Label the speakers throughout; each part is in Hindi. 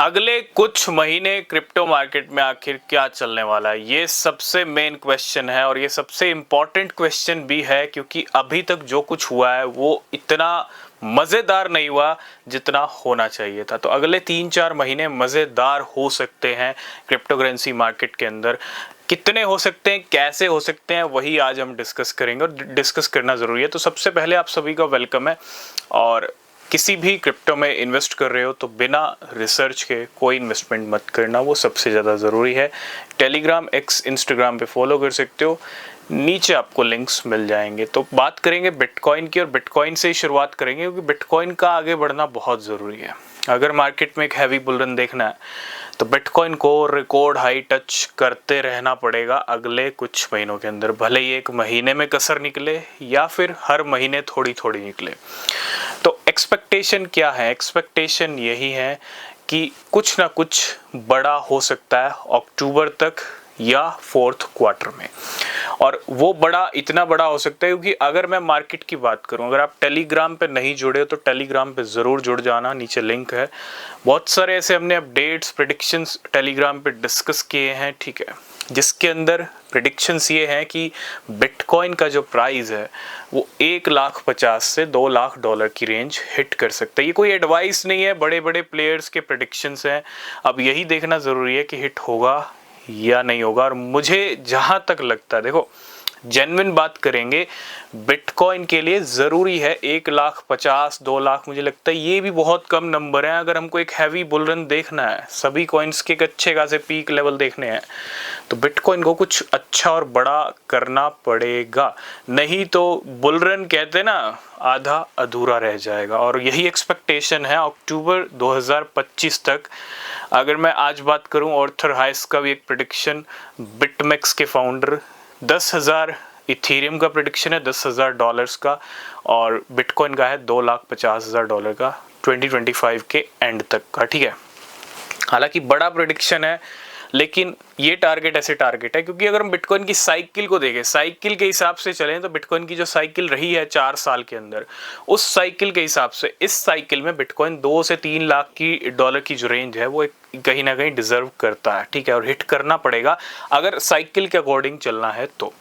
Speaker 1: अगले कुछ महीने क्रिप्टो मार्केट में आखिर क्या चलने वाला है, ये सबसे मेन क्वेश्चन है और ये सबसे इम्पॉर्टेंट क्वेश्चन भी है, क्योंकि अभी तक जो कुछ हुआ है वो इतना मज़ेदार नहीं हुआ जितना होना चाहिए था। तो अगले 3-4 महीने मज़ेदार हो सकते हैं क्रिप्टो करेंसी मार्केट के अंदर। कितने हो सकते हैं, कैसे हो सकते हैं, वही आज हम डिस्कस करेंगे और डिस्कस करना ज़रूरी है। तो सबसे पहले आप सभी का वेलकम है। और किसी भी क्रिप्टो में इन्वेस्ट कर रहे हो तो बिना रिसर्च के कोई इन्वेस्टमेंट मत करना, वो सबसे ज़्यादा ज़रूरी है। टेलीग्राम, एक्स, इंस्टाग्राम पे फॉलो कर सकते हो, नीचे आपको लिंक्स मिल जाएंगे। तो बात करेंगे बिटकॉइन की और बिटकॉइन से ही शुरुआत करेंगे, क्योंकि बिटकॉइन का आगे बढ़ना बहुत ज़रूरी है। अगर मार्केट में एक हैवी बुल रन देखना है तो बिटकॉइन को रिकॉर्ड हाई टच करते रहना पड़ेगा अगले कुछ महीनों के अंदर, भले ही एक महीने में कसर निकले या फिर हर महीने थोड़ी थोड़ी निकले। तो एक्सपेक्टेशन क्या है? एक्सपेक्टेशन यही है कि कुछ ना कुछ बड़ा हो सकता है अक्टूबर तक या फोर्थ क्वार्टर में। और वो बड़ा इतना बड़ा हो सकता है क्योंकि अगर मैं मार्केट की बात करूं, अगर आप टेलीग्राम पे नहीं जुड़े हो तो टेलीग्राम पे ज़रूर जुड़ जाना, नीचे लिंक है। बहुत सारे ऐसे हमने अपडेट्स, प्रेडिक्शंस टेलीग्राम पे डिस्कस किए हैं, ठीक है, जिसके अंदर प्रेडिक्शंस ये हैं कि बिटकॉइन का जो प्राइस है वो 1,50,000 से $2,00,000 की रेंज हिट कर सकता है। ये कोई एडवाइस नहीं है, बड़े बड़े प्लेयर्स के प्रेडिक्शंस हैं। अब यही देखना ज़रूरी है कि हिट होगा या नहीं होगा। और मुझे जहां तक लगता है, देखो जेन्युइन बात करेंगे, बिटकॉइन के लिए ज़रूरी है 1,50,000 2,00,000, मुझे लगता है ये भी बहुत कम नंबर है। अगर हमको एक हैवी बुल रन देखना है, सभी कॉइन्स के एक अच्छे खासे पीक लेवल देखने हैं, तो बिटकॉइन को कुछ अच्छा और बड़ा करना पड़ेगा, नहीं तो बुल रन कहते हैं ना, आधा अधूरा रह जाएगा। और यही एक्सपेक्टेशन है अक्टूबर 2025 तक। अगर मैं आज बात करूं, ऑर्थर हाइस का भी एक प्रेडिक्शन, बिटमेक्स के फाउंडर, 10,000 इथेरियम का प्रेडिक्शन है, $10,000 का, और बिटकॉइन का है $2,50,000 का 2025 के एंड तक का, ठीक है। हालांकि बड़ा प्रेडिक्शन है, लेकिन ये टारगेट ऐसे टारगेट है क्योंकि अगर हम बिटकॉइन की साइकिल को देखें, साइकिल के हिसाब से चलें, तो बिटकॉइन की जो साइकिल रही है 4 साल के अंदर, उस साइकिल के हिसाब से इस साइकिल में बिटकॉइन 2 से 3 लाख की डॉलर की जो रेंज है वो एक कहीं ना कहीं डिजर्व करता है, ठीक है, और हिट करना पड़ेगा अगर साइकिल के अकॉर्डिंग चलना है तो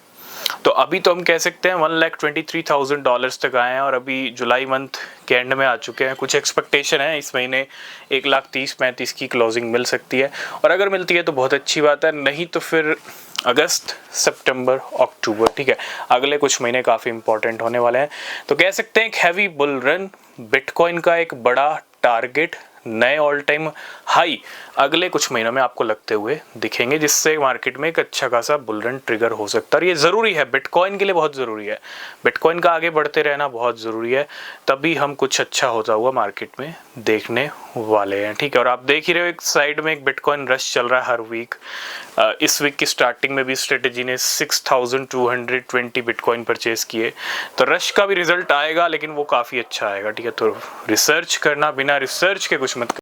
Speaker 1: अभी तो हम कह सकते हैं $1,23,000 तक आए हैं और अभी जुलाई मंथ के एंड में आ चुके हैं। कुछ एक्सपेक्टेशन है इस महीने 1,30,35 की क्लोजिंग मिल सकती है, और अगर मिलती है तो बहुत अच्छी बात है, नहीं तो फिर अगस्त, सितंबर, अक्टूबर, ठीक है, अगले कुछ महीने काफ़ी इंपॉर्टेंट होने वाले हैं। तो कह सकते हैं एक हैवी बुल रन, बिटकॉइन का एक बड़ा टारगेट, नए ऑल टाइम हाई अगले कुछ महीनों में आपको लगते हुए दिखेंगे, जिससे मार्केट में एक अच्छा खासा बुल रन ट्रिगर हो सकता है। और ये ज़रूरी है, बिटकॉइन के लिए बहुत ज़रूरी है, बिटकॉइन का आगे बढ़ते रहना बहुत ज़रूरी है, तभी हम कुछ अच्छा होता हुआ मार्केट में देखने वाले हैं, ठीक है। और आप देख ही रहे हो एक साइड में एक बिटकॉइन रश चल रहा है हर वीक। इस वीक की स्टार्टिंग में भी स्ट्रेटेजी ने 6,220 बिटकॉइन परचेज किए, तो रश का भी रिजल्ट आएगा, लेकिन वो काफ़ी अच्छा आएगा, ठीक है। तो रिसर्च करना, बिना रिसर्च के कुछ मत